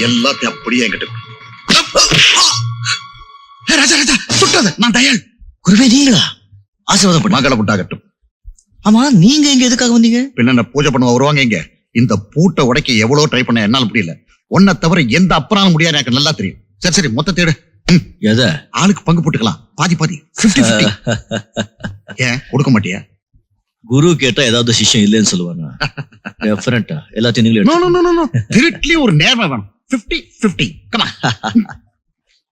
எல்லாத்தையும் அப்படியே என்கிட்ட ராஜா ராஜா சுட்டாத நான் தயாள். குருவே நீங்களா? ஆசீர்வாதம் பண்ண மகளை புட்டாகட்டும். ஆமா நீங்க இங்க எதுக்காக வந்தீங்க? பின்ன பூஜை பண்ண வருவாங்க. இங்க இந்த பூட்டை உடைக்க எவ்வளவு ட்ரை பண்ண என்னால முடியல. ஒன்ன தவிர எந்த அப்பனாலும் முடியாது எனக்கு நல்லா தெரியும். சரி சரி மொத்த தேடு. எத ஆளுக்கு பங்கு போட்டுக்கலாம். பாதி பாதி 50-50. ஏன் கொடுக்க மாட்டியா? குரு கேட்டா ஏதாவது சிஷ்யம் இல்லைன்னு சொல்லுவாங்க. டெஃபரண்டா எல்லாத்தையும் நீங்களே திருட்லயும் ஒரு நேர்மை வேணும். 50-50. கமா.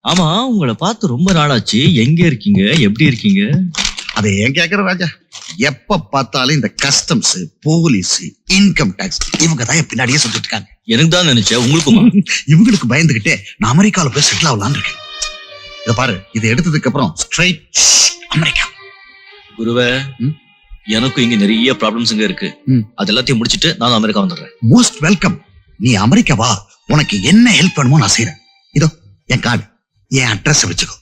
ஆமா உங்களை பார்த்து ரொம்ப நாளாச்சு. எங்க இருக்கீங்க? எப்படி இருக்கீங்க? அதை ஏன் கேக்குற ராஜா? எப்ப பார்த்தாலும் இந்த கஸ்டம்ஸ், போலீஸ், இன்கம் டாக்ஸ் இவங்க தான் பின்னாடியே சொல்லிட்டு இருக்காங்க. எனக்கு தான் நினைச்சேன். உங்களுக்குமா? இவங்களுக்கு பயந்துகிட்டே நான் அமெரிக்கால போய் செட்டில் ஆகலான்னு இருக்கேன். இத பாரு, இதை எடுத்ததுக்கு அப்புறம் ஸ்ட்ரைட் அமெரிக்கா. குருவே எனக்கும் இங்க நிறைய ப்ராப்ளம்ஸ் இருக்கு. அது எல்லாத்தையும் முடிச்சிட்டு நான் அமெரிக்கா வந்துடுறேன். Most welcome. நீ அமெரிக்கா வா, உனக்கு என்ன ஹெல்ப் வேணுமோ நான் செய்யறேன். இதோ என் கார்டு, என் அட்ரஸ் வச்சுக்கோ.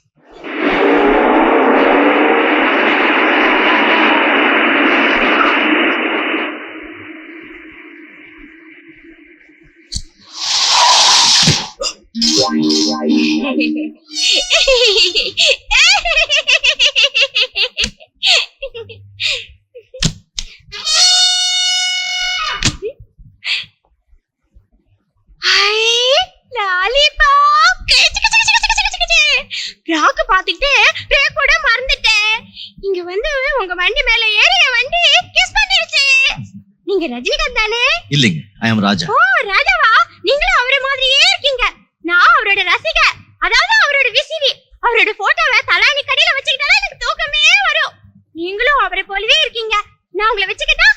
ரஜினிகாந்த் தானே? இல்லைங்க, ஐ அம் ராஜா. ஓ ராஜாவா? நீங்களும் அவரை மாதிரியே இருக்கீங்க. நான் அவரோட ரசிகர், அதாவது அவரோட விசிறி. அவரோட போட்டோவை தலானி கடையில வச்சுக்கிட்டாலே எனக்கு தூக்கமே வரும். நீங்களும் அவரை போலவே இருக்கீங்க. நான் உங்களை வச்சுக்கிட்டா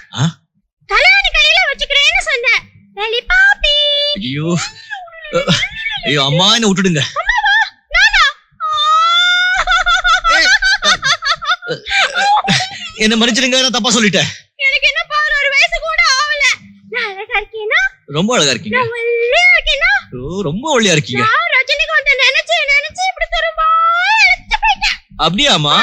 தலானி கடையில வச்சுக்கிறேன்னு சொன்னேன். லலி பாப்பி. ஐயோ ஐயோ அம்மா என்ன விட்டுடுங்க. என்ன மன்னிச்சிடுங்க, நான் தப்பா சொல்லிட்டேன். ரொம்ப அழகா இருக்கீங்க. ரொம்ப ஒல்லியா இருக்கீங்க. அப்படியாமா?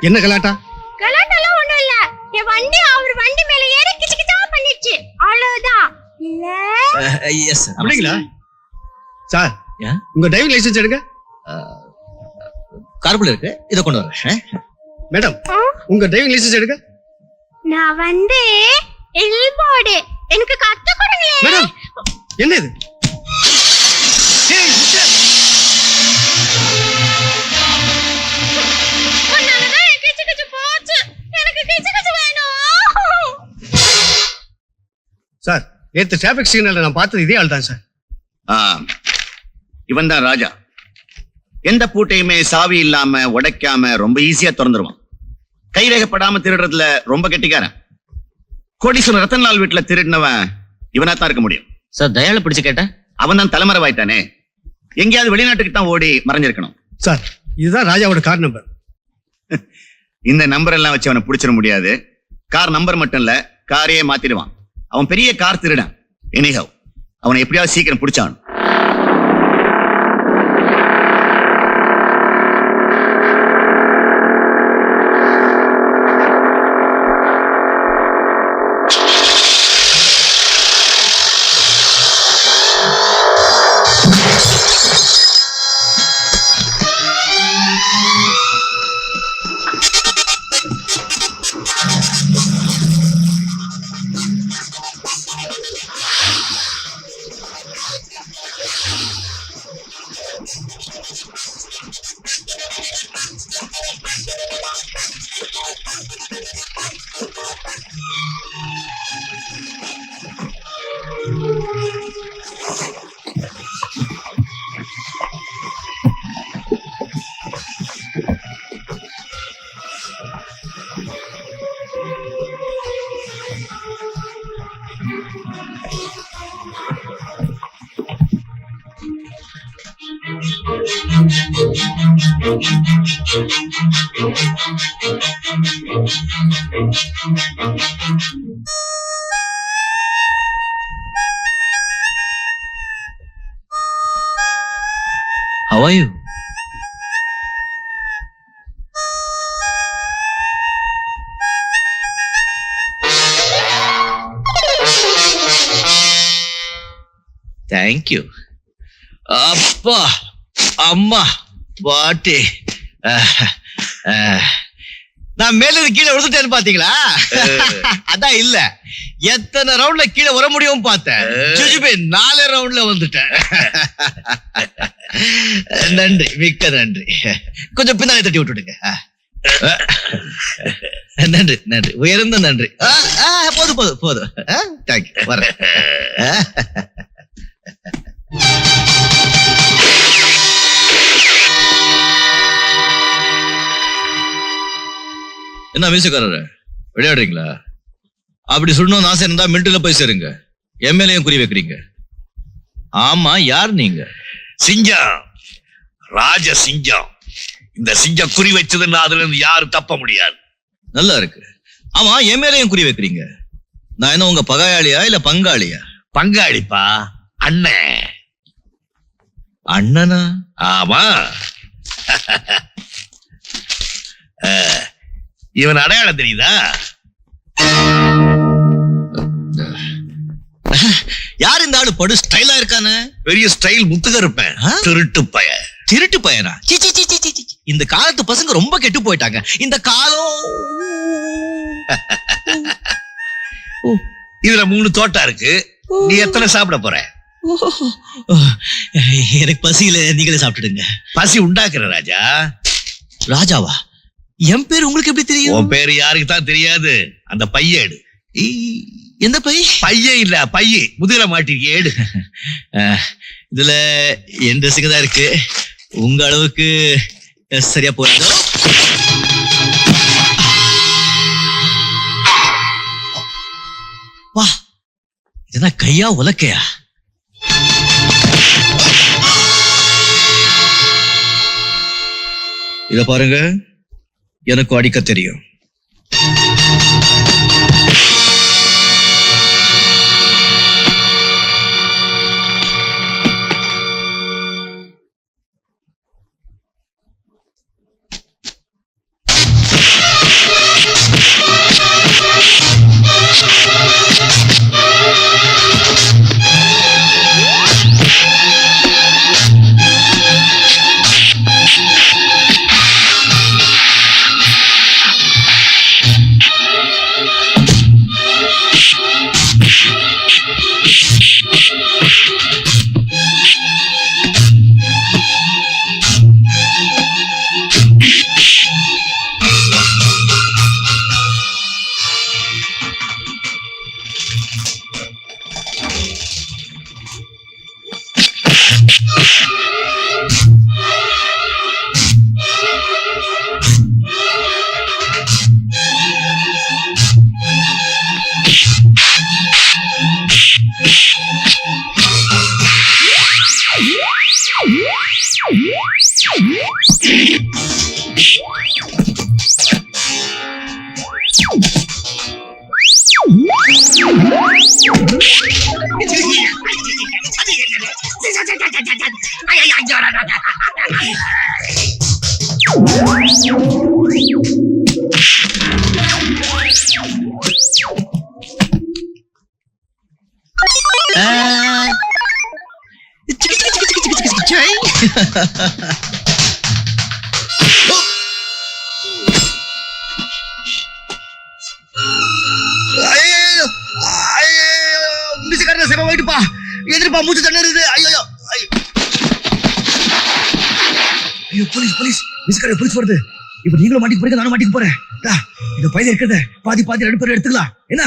என்ன கலாட்டா? கலாட்டெல்லாம் ஒண்ணும் இல்ல. என் வண்டி அவர் வண்டி மேல ஏறி கிச்சு கிச்சா பண்ணிடுச்சு. அவ்வளவுதான். எஸ் அப்படிங்களா சார்? உங்க டிரைவிங் லைசென்ஸ் எடுங்க. கார்புல இருக்கு, இத கொண்டு வரேன். மேடம் உங்க டிரைவிங் லைசென்ஸ் எடுங்க. நான் வந்து எல்போர்டு எனக்கு கத்து கொடுங்க. மேடம் என்ன இது? உன்னாலதான் எனக்கு கிச்சு கிச்சு போச்சு. எனக்கு கிச்சு கிச்சு வேணும். சார் நேத்து டிராபிக் சிக்னல்ல நான் பார்த்தது இதே ஆள் தான் சார். இவன் தான் ராஜா. எந்த பூட்டையுமே சாவி இல்லாம உடைக்காம ரொம்ப ஈஸியா திறந்துருவான். கைரேகப்படாம திருடுறதுல ரொம்ப கெட்டிக்காரன். கோடீஸ்வரன் ரத்தன்லால் வீட்டுல திருடினவன் இவனாத்தான் இருக்க முடியும். சார் தயாள பிடிச்சு கேட்டேன். அவன் தான் தலைமறைவாயிட்டானே. எங்கேயாவது வெளிநாட்டுக்கு தான் ஓடி மறைஞ்சிருக்கணும். சார் இதுதான் ராஜாவோட கார் நம்பர். இந்த நம்பர் எல்லாம் வச்சு அவனை பிடிச்சிட முடியாது. கார் நம்பர் மட்டும் இல்ல, காரையே மாத்திடுவான். அவன் பெரிய கார் திருடன். எனிஹவ் அவனை எப்படியாவது சீக்கிரம் பிடிச்சான். How are you? Thank you. அப்பா அம்மா பாட்டி நான் மேல இருந்து கீழே விழுந்துட்டேன்னு பாத்தீங்களா? அதான் இல்ல, எத்தனை ரவுண்ட்ல கீழே வர முடியும் பார்த்தேன். ஜுஜுபே 4 ரவுண்ட்ல வந்துட்டேன். நன்றி, மிக்க நன்றி. கொஞ்சம் பின்னாலே தட்டி விட்டுடுங்க. நன்றி நன்றி, உயர்ந்த நன்றி. போதும் போதும் போதும். தேங்க்யூ, வரேன். என்ன மீசக்காரரு விளையாடுறீங்களா? அப்படி சொல்லணும்னு ஆசை இருந்தா மிலிட்டரியில போய் சேருங்க. எம்எல்ஏயும் குறி வைக்கிறீங்க. ஆமா, யார் நீங்க? சிங்கம், ராஜ சிங்கம். இந்த சிங்கம் குறி வச்சதுன்னா அதுல இருந்து யாரும் தப்ப முடியாது. நல்லா இருக்கு. ஆமா, எம்எல்ஏயும் குறி வைக்கிறீங்க. நான் என்ன உங்க பகையாளியா இல்ல பங்காளியா? பங்காளிப்பா, அண்ணன். அண்ணனா? ஆமா. இவன் அடையாளம் தெரியுதா? யார் இந்த ஆளு? படு ஸ்டைலா இருக்கானே. பெரிய ஸ்டைல் முத்துக இருப்பேன். திருட்டு பய. திருட்டு பையனா? சீ, சீ, சீ, சீ, சீ, சீ. இந்த காலத்து பசங்க ரொம்ப கெட்டு போயிட்டாங்க. இந்த காலம் இதுல 3 தோட்டா இருக்கு. நீ எத்தனை சாப்பிட போற? எனக்கு பசியில நீங்களே சாப்பிட்டுடுங்க. பசி உண்டாக்குற ராஜா. ராஜாவா? என் பேர் உங்களுக்கு எப்படி தெரியும்? உன் பேரு யாருக்கு தான் தெரியாது. அந்த பைய எடு. எந்த பை? பையன் இல்ல, பைய முதுகுல மாட்டிருக்கே, எடு. இதுல என் ட்ரெஸ்ஸுக்கு தான் இருக்கு. உங்க அளவுக்கு சரியா போறாங்க. வா, இதென்ன கையா உலக்கையா? இத பாருங்க, எனக்கு அடிக்க தெரியும். எதிர்ப்பா, மூச்சு தண்ணி. ஐயோ, ஐயோ, போலீஸ் போலீஸ், மிஸ்கார போலீஸ் வருது. இப்ப நீங்களும் மாட்டிக்கு போறீங்க, நானும் மாட்டிக்கு போறேன். இந்த பையன் இருக்கிறத பாதி பாதி 2 பேரும் எடுத்துக்கலாம். என்ன,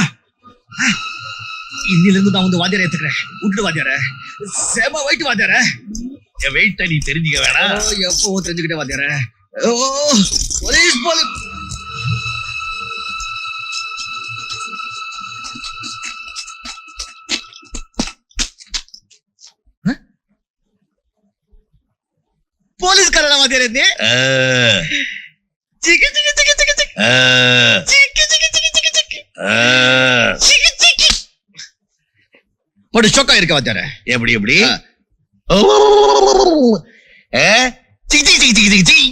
இன்னில இருந்து நான் வந்து வாத்தியார ஏத்துக்கிறேன். விட்டு வாத்தியார, சேமா வெயிட் வாத்தியார. என் வெயிட்ட நீ தெரிஞ்சுக்க வேணாம். எப்போ தெரிஞ்சுக்கிட்டே வாத்தியார. ஓ, போலீஸ் போலீஸ். போலீஸ்காரனா வாத்தியார? எப்படி எப்படி? Sick sick sick sick sick sick.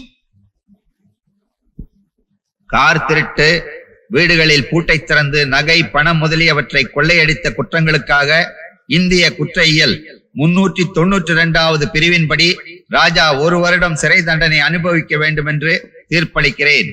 Car திருட்டு, வீடுகளில் பூட்டை திறந்து நகை, பணம் முதலியவற்றை கொள்ளையடித்த குற்றங்களுக்காக இந்திய குற்றவியல் 392வது பிரிவின்படி ராஜா 1 வருடம் சிறை தண்டனை அனுபவிக்க வேண்டும் என்று தீர்ப்பளிக்கிறேன்.